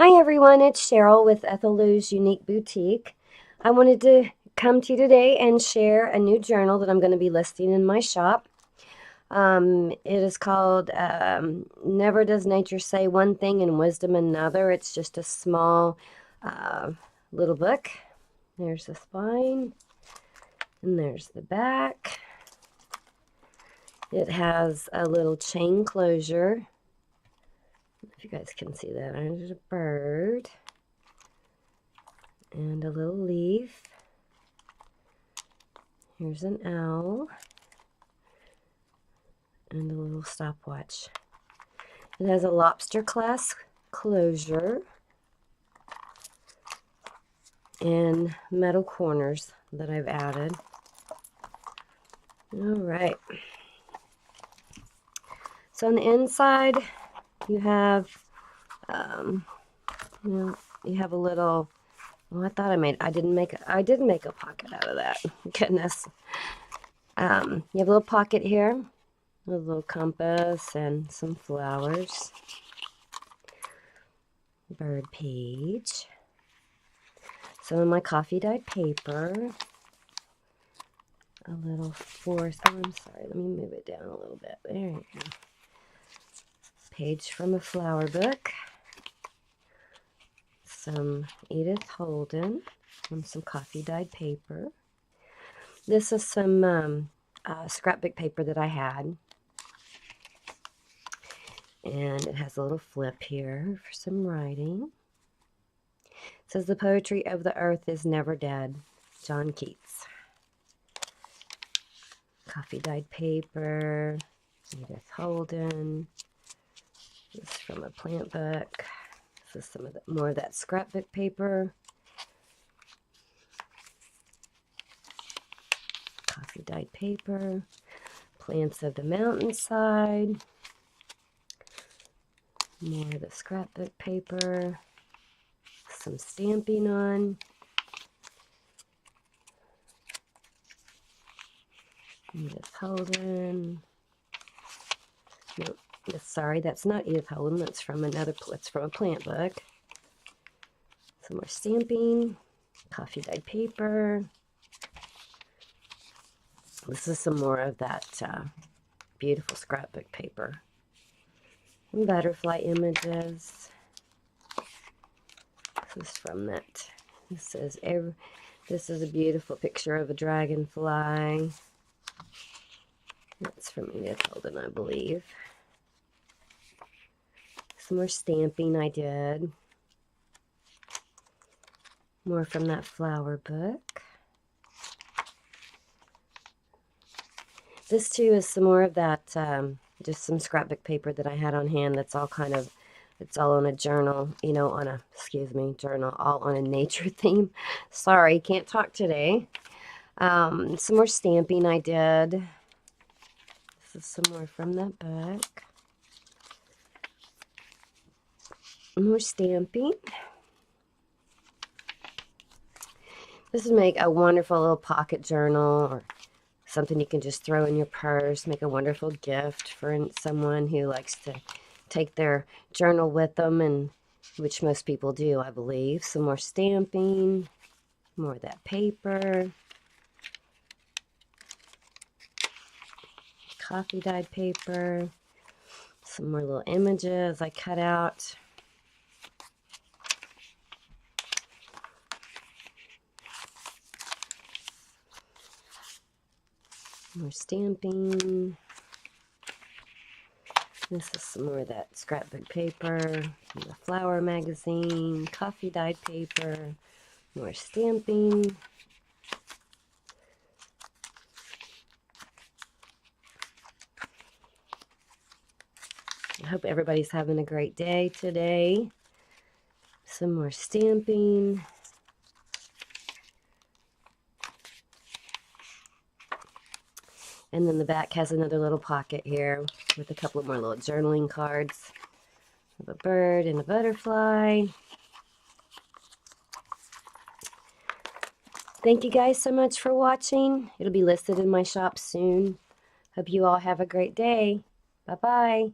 Hi everyone, it's Cheryl with Ethel Lou's Unique Boutique. I wanted to come to you today and share a new journal that I'm going to be listing in my shop. It is called Never Does Nature Say One Thing and Wisdom Another. It's just a small little book. There's the spine and there's the back. It has a little chain closure. If you guys can see that, there's a bird and a little leaf. Here's an owl and a little stopwatch. It has a lobster clasp closure and metal corners that I've added. All right. So on the inside, you have, you have a little. Oh, I didn't make a pocket out of that. Goodness. You have a little pocket here, a little compass and some flowers. Bird page. Some of my coffee dyed paper. A little forest. Oh, I'm sorry. Let me move it down a little bit. There you go. Page from a flower book. Some Edith Holden and some coffee dyed paper. This is some scrapbook paper that I had. And it has a little flip here for some writing. It says, "The poetry of the earth is never dead." John Keats. Coffee dyed paper. Edith Holden. This is from a plant book. This is some of more of that scrapbook paper. Coffee dyed paper. Plants of the mountainside. More of the scrapbook paper. Some stamping on. Edith Holden. Nope. Sorry, that's not Edith Holden. That's from it's from a plant book. Some more stamping. Coffee dyed paper. This is some more of that beautiful scrapbook paper. And butterfly images. This is from that. This is a beautiful picture of a dragonfly. That's from Edith Holden, I believe. Some more stamping I did. More from that flower book. This too is some more of that, just some scrapbook paper that I had on hand that's all it's all on a journal, journal, all on a nature theme. Sorry, can't talk today. Some more stamping I did. This is some more from that book. More stamping. This would make a wonderful little pocket journal or something you can just throw in your purse. Make a wonderful gift for someone who likes to take their journal with them, and which most people do, I believe. Some more stamping. More of that paper. Coffee dyed paper. Some more little images I cut out. More stamping. This is some more of that scrapbook paper, the flower magazine, coffee dyed paper, more stamping. I hope everybody's having a great day today. Some more stamping. And then the back has another little pocket here with a couple of more little journaling cards of a bird and a butterfly. Thank you guys so much for watching. It'll be listed in my shop soon. Hope you all have a great day. Bye-bye.